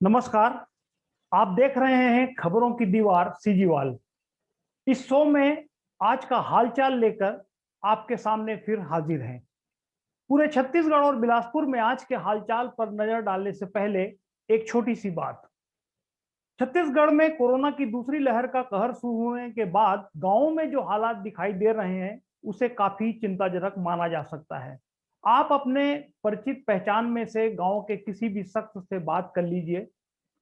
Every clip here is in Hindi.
नमस्कार। आप देख रहे हैं खबरों की दीवार सीजीवाल। इस शो में आज का हालचाल लेकर आपके सामने फिर हाजिर हैं। पूरे छत्तीसगढ़ और बिलासपुर में आज के हालचाल पर नजर डालने से पहले एक छोटी सी बात। छत्तीसगढ़ में कोरोना की दूसरी लहर का कहर शुरू होने के बाद गांवों में जो हालात दिखाई दे रहे हैं उसे काफी चिंताजनक माना जा सकता है। आप अपने परिचित पहचान में से गांव के किसी भी शख्स से बात कर लीजिए,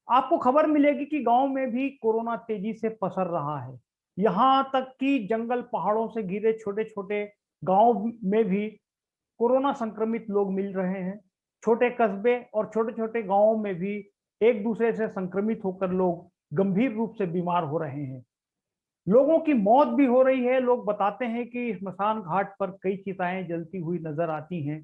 आपको खबर मिलेगी कि गांव में भी कोरोना तेजी से पसर रहा है। यहां तक कि जंगल पहाड़ों से घिरे छोटे छोटे गांव में भी कोरोना संक्रमित लोग मिल रहे हैं। छोटे कस्बे और छोटे छोटे गांवों में भी एक दूसरे से संक्रमित होकर लोग गंभीर रूप से बीमार हो रहे हैं। लोगों की मौत भी हो रही है। लोग बताते हैं कि स्मशान घाट पर कई चिताएं जलती हुई नजर आती हैं।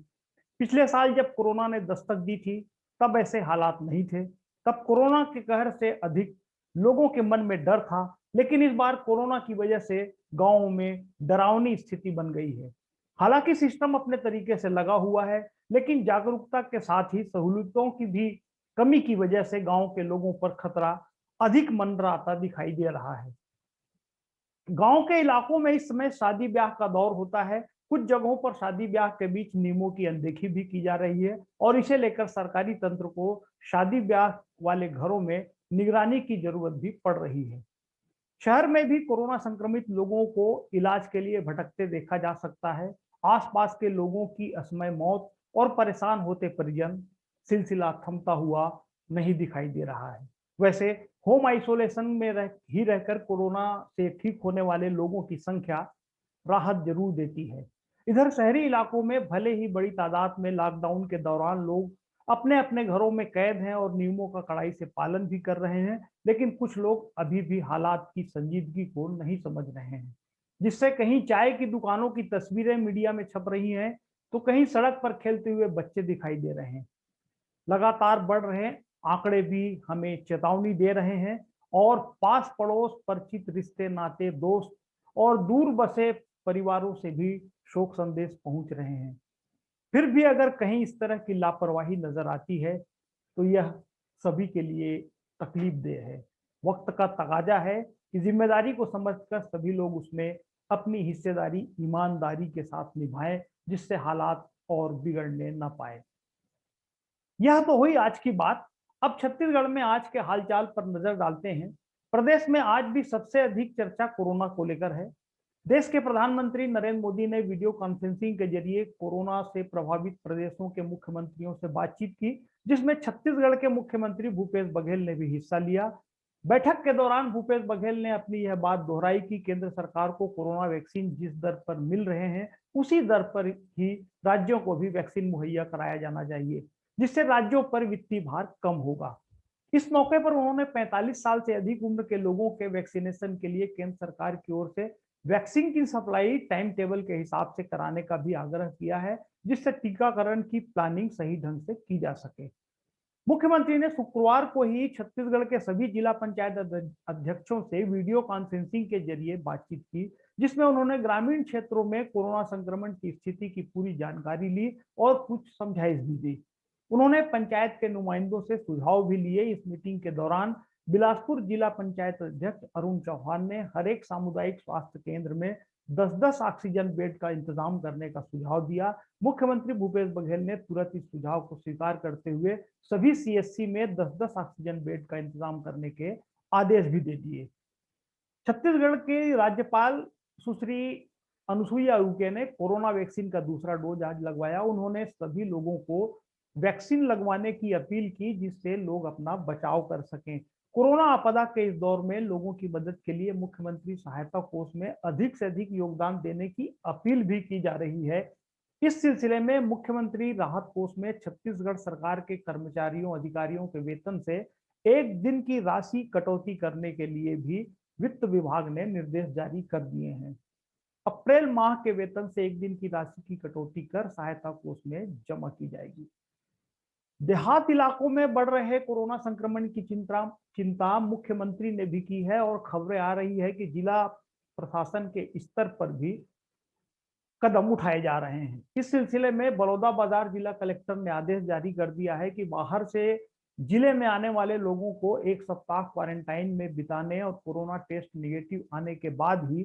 पिछले साल जब कोरोना ने दस्तक दी थी तब ऐसे हालात नहीं थे। तब कोरोना के कहर से अधिक लोगों के मन में डर था, लेकिन इस बार कोरोना की वजह से गांवों में डरावनी स्थिति बन गई है। हालांकि सिस्टम अपने तरीके से लगा हुआ है, लेकिन जागरूकता के साथ ही सहूलियतों की भी कमी की वजह से गांव के लोगों पर खतरा अधिक मंडराता दिखाई दे रहा है। गांव के इलाकों में इस समय शादी ब्याह का दौर होता है। कुछ जगहों पर शादी ब्याह के बीच नियमों की अनदेखी भी की जा रही है और इसे लेकर सरकारी तंत्र को शादी ब्याह वाले घरों में निगरानी की जरूरत भी पड़ रही है। शहर में भी कोरोना संक्रमित लोगों को इलाज के लिए भटकते देखा जा सकता है। आसपास के लोगों की असमय मौत और परेशान होते परिजन सिलसिला थमता हुआ नहीं दिखाई दे रहा है। वैसे होम आइसोलेशन में रहकर कोरोना से ठीक होने वाले लोगों की संख्या राहत जरूर देती है। इधर शहरी इलाकों में भले ही बड़ी तादाद में लॉकडाउन के दौरान लोग अपने अपने घरों में कैद हैं और नियमों का कड़ाई से पालन भी कर रहे हैं, लेकिन कुछ लोग अभी भी हालात की संजीदगी को नहीं समझ रहे हैं। जिससे कहीं चाय की दुकानों की तस्वीरें मीडिया में छप रही हैं, तो कहीं सड़क पर खेलते हुए बच्चे दिखाई दे रहे हैं। लगातार बढ़ रहे आंकड़े भी हमें चेतावनी दे रहे हैं और पास पड़ोस, परिचित, रिश्ते नाते, दोस्त और दूर बसे परिवारों से भी शोक संदेश पहुंच रहे हैं। फिर भी अगर कहीं इस तरह की लापरवाही नजर आती है तो यह सभी के लिए तकलीफ देह है। वक्त का तगाजा है कि जिम्मेदारी को समझकर सभी लोग उसमें अपनी हिस्सेदारी ईमानदारी के साथ निभाएं, जिससे हालात और बिगड़ने न पाए। यह तो हुई आज की बात। अब छत्तीसगढ़ में आज के हालचाल पर नजर डालते हैं। प्रदेश में आज भी सबसे अधिक चर्चा कोरोना को लेकर है। देश के प्रधानमंत्री नरेंद्र मोदी ने वीडियो कॉन्फ्रेंसिंग के जरिए कोरोना से प्रभावित प्रदेशों के मुख्यमंत्रियों से बातचीत की, जिसमें छत्तीसगढ़ के मुख्यमंत्री भूपेश बघेल ने भी हिस्सा लिया। बैठक के दौरान भूपेश बघेल ने अपनी यह बात दोहराई कि केंद्र सरकार को कोरोना वैक्सीन जिस दर पर मिल रहे हैं उसी दर पर ही राज्यों को भी वैक्सीन मुहैया कराया जाना चाहिए, जिससे राज्यों पर वित्तीय भार कम होगा। इस मौके पर उन्होंने 45 साल से अधिक उम्र के लोगों के वैक्सीनेशन के लिए केंद्र सरकार की ओर से वैक्सीन की सप्लाई टाइम टेबल के हिसाब से कराने का भी आग्रह किया है, जिससे टीकाकरण की प्लानिंग सही ढंग से की जा सके। मुख्यमंत्री ने शुक्रवार को ही छत्तीसगढ़ के सभी जिला पंचायत अध्यक्षों से वीडियो कॉन्फ्रेंसिंग के जरिए बातचीत की, जिसमें उन्होंने ग्रामीण क्षेत्रों में कोरोना संक्रमण की स्थिति की पूरी जानकारी ली और कुछ समझाइश भी दी। उन्होंने पंचायत के नुमाइंदों से सुझाव भी लिए। इस मीटिंग के दौरान बिलासपुर जिला पंचायत अध्यक्ष अरुण चौहान ने हर एक सामुदायिक स्वास्थ्य केंद्र में 10-10 ऑक्सीजन बेड का इंतजाम करने का सुझाव दिया। मुख्यमंत्री भूपेश बघेल ने तुरंत इस सुझाव को स्वीकार करते हुए सभी सीएससी में 10-10 ऑक्सीजन बेड का इंतजाम करने के आदेश भी दे दिए। छत्तीसगढ़ के राज्यपाल सुश्री अनुसुईया उइके ने कोरोना वैक्सीन का दूसरा डोज आज लगवाया। उन्होंने सभी लोगों को वैक्सीन लगवाने की अपील की, जिससे लोग अपना बचाव कर सकें। कोरोना आपदा के इस दौर में लोगों की मदद के लिए मुख्यमंत्री सहायता कोष में अधिक से अधिक योगदान देने की अपील भी की जा रही है। इस सिलसिले में मुख्यमंत्री राहत कोष में छत्तीसगढ़ सरकार के कर्मचारियों अधिकारियों के वेतन से एक दिन की राशि कटौती करने के लिए भी वित्त विभाग ने निर्देश जारी कर दिए हैं। अप्रैल माह के वेतन से एक दिन की राशि की कटौती कर सहायता कोष में जमा की जाएगी। देहात इलाकों में बढ़ रहे कोरोना संक्रमण की चिंता मुख्यमंत्री ने भी की है और खबरें आ रही है कि जिला प्रशासन के स्तर पर भी कदम उठाए जा रहे हैं। इस सिलसिले में बलौदाबाजार जिला कलेक्टर ने आदेश जारी कर दिया है कि बाहर से जिले में आने वाले लोगों को 1 सप्ताह क्वारंटाइन में बिताने और कोरोना टेस्ट निगेटिव आने के बाद ही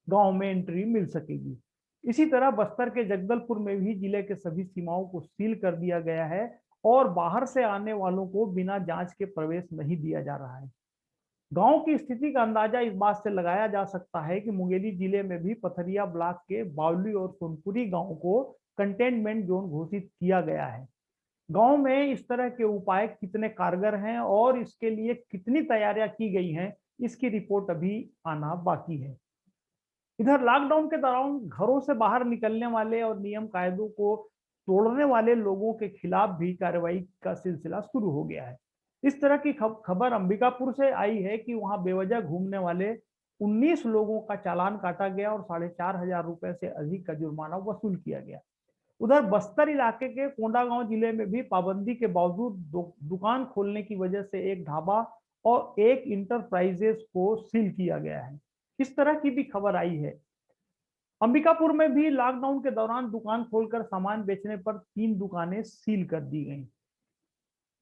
गांव में एंट्री मिल सकेगी। इसी तरह बस्तर के जगदलपुर में भी जिले के सभी सीमाओं को सील कर दिया गया है और बाहर से आने वालों को बिना जांच के प्रवेश नहीं दिया जा रहा है। गांव की स्थिति का अंदाजा इस बात से लगाया जा सकता है कि मुंगेली जिले में भी पथरिया ब्लॉक के बावली और सोनपुरी गांव को कंटेनमेंट जोन घोषित किया गया है। गांव में इस तरह के उपाय कितने कारगर हैं और इसके लिए कितनी तैयारियां की गई हैं, इसकी रिपोर्ट अभी आना बाकी है। इधर लॉकडाउन के दौरान घरों से बाहर निकलने वाले और नियम कायदों को तोड़ने वाले लोगों के खिलाफ भी कार्रवाई का सिलसिला शुरू हो गया है। इस तरह की खबर अंबिकापुर से आई है कि वहां बेवजह घूमने वाले 19 लोगों का चालान काटा गया और 4,500 रुपए से अधिक का जुर्माना वसूल किया गया। उधर बस्तर इलाके के कोंडागांव जिले में भी पाबंदी के बावजूद दुकान खोलने की वजह से एक ढाबा और एक इंटरप्राइजेस को सील किया गया है। इस तरह की भी खबर आई है। अंबिकापुर में भी लॉकडाउन के दौरान दुकान खोलकर सामान बेचने पर 3 दुकानें सील कर दी गई।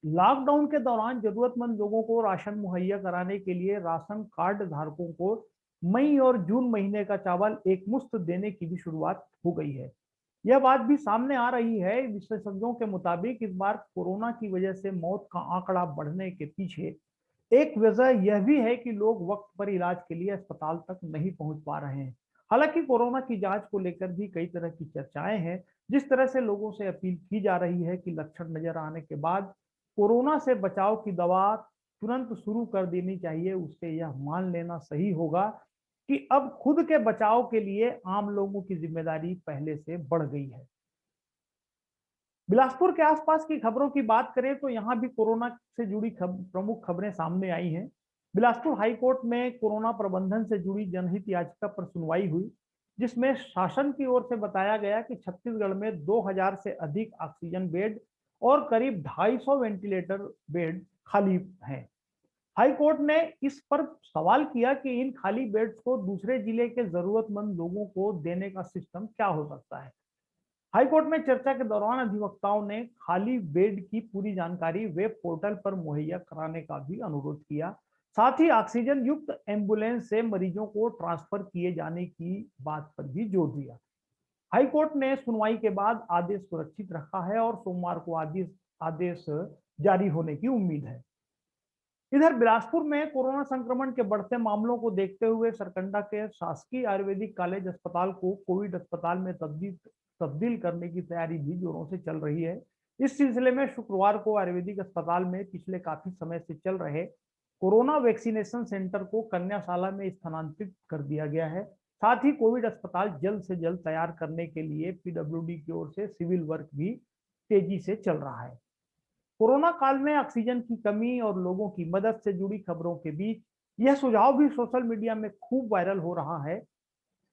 लॉकडाउन के दौरान जरूरतमंद लोगों को राशन मुहैया कराने के लिए राशन कार्ड धारकों को मई और जून महीने का चावल एक मुश्त देने की भी शुरुआत हो गई है। यह बात भी सामने आ रही है। विशेषज्ञों के मुताबिक इस बार कोरोना की वजह से मौत का आंकड़ा बढ़ने के पीछे एक वजह यह भी है कि लोग वक्त पर इलाज के लिए अस्पताल तक नहीं पहुंच पा रहे हैं। हालांकि कोरोना की जांच को लेकर भी कई तरह की चर्चाएं हैं। जिस तरह से लोगों से अपील की जा रही है कि लक्षण नजर आने के बाद कोरोना से बचाव की दवा तुरंत शुरू कर देनी चाहिए, उससे यह मान लेना सही होगा कि अब खुद के बचाव के लिए आम लोगों की जिम्मेदारी पहले से बढ़ गई है। बिलासपुर के आसपास की खबरों की बात करें तो यहां भी कोरोना से जुड़ी प्रमुख खबरें सामने आई हैं। बिलासपुर हाई कोर्ट में कोरोना प्रबंधन से जुड़ी जनहित याचिका पर सुनवाई हुई, जिसमें शासन की ओर से बताया गया कि छत्तीसगढ़ में 2000 से अधिक ऑक्सीजन बेड और करीब 250 वेंटिलेटर बेड खाली हैं। हाई कोर्ट ने इस पर सवाल किया कि इन खाली बेड्स को दूसरे जिले के जरूरतमंद लोगों को देने का सिस्टम क्या हो सकता है। हाईकोर्ट में चर्चा के दौरान अधिवक्ताओं ने खाली बेड की पूरी जानकारी वेब पोर्टल पर मुहैया कराने का भी अनुरोध किया। साथ ही ऑक्सीजन युक्त एम्बुलेंस से मरीजों को ट्रांसफर किए जाने की बात पर भी जोर दिया। हाईकोर्ट ने सुनवाई के बाद आदेश सुरक्षित रखा है और सोमवार को आदेश जारी होने की उम्मीद है। इधर बिलासपुर में कोरोना संक्रमण के बढ़ते मामलों को देखते हुए सरकंडा के शासकीय आयुर्वेदिक कॉलेज अस्पताल को कोविड अस्पताल में तब्दील करने की तैयारी भी जोरों से चल रही है। इस सिलसिले में शुक्रवार को आयुर्वेदिक अस्पताल में पिछले काफी समय से चल रहे कोरोना वैक्सीनेशन सेंटर को कन्याशाला में स्थानांतरित कर दिया गया है। साथ ही कोविड अस्पताल जल्द से जल्द तैयार करने के लिए पीडब्ल्यूडी की ओर से सिविल वर्क भी तेजी से चल रहा है। कोरोना काल में ऑक्सीजन की कमी और लोगों की मदद से जुड़ी खबरों के बीच यह सुझाव भी सोशल मीडिया में खूब वायरल हो रहा है,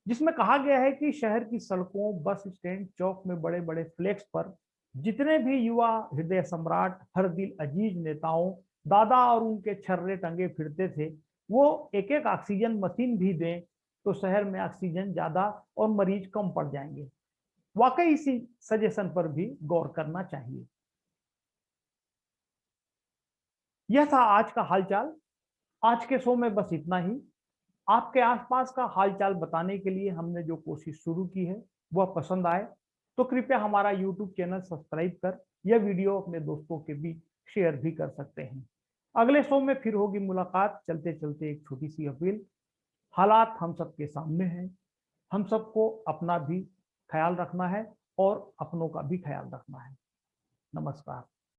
जिसमें कहा गया है कि शहर की सड़कों, बस स्टैंड, चौक में बड़े बड़े फ्लेक्स पर जितने भी युवा हृदय सम्राट, हर दिल अजीज नेताओं, दादा और उनके छर्रे टंगे फिरते थे, वो एक एक ऑक्सीजन मशीन भी दें तो शहर में ऑक्सीजन ज्यादा और मरीज कम पड़ जाएंगे। वाकई इसी सजेशन पर भी गौर करना चाहिए। यह था आज का हालचाल। आज के शो में बस इतना ही। आपके आसपास का हालचाल बताने के लिए हमने जो कोशिश शुरू की है वह पसंद आए तो कृपया हमारा यूट्यूब चैनल सब्सक्राइब कर यह वीडियो अपने दोस्तों के बीच शेयर भी कर सकते हैं। अगले शो में फिर होगी मुलाकात। चलते चलते एक छोटी सी अपील, हालात हम सबके सामने हैं। हम सबको अपना भी ख्याल रखना है और अपनों का भी ख्याल रखना है। नमस्कार।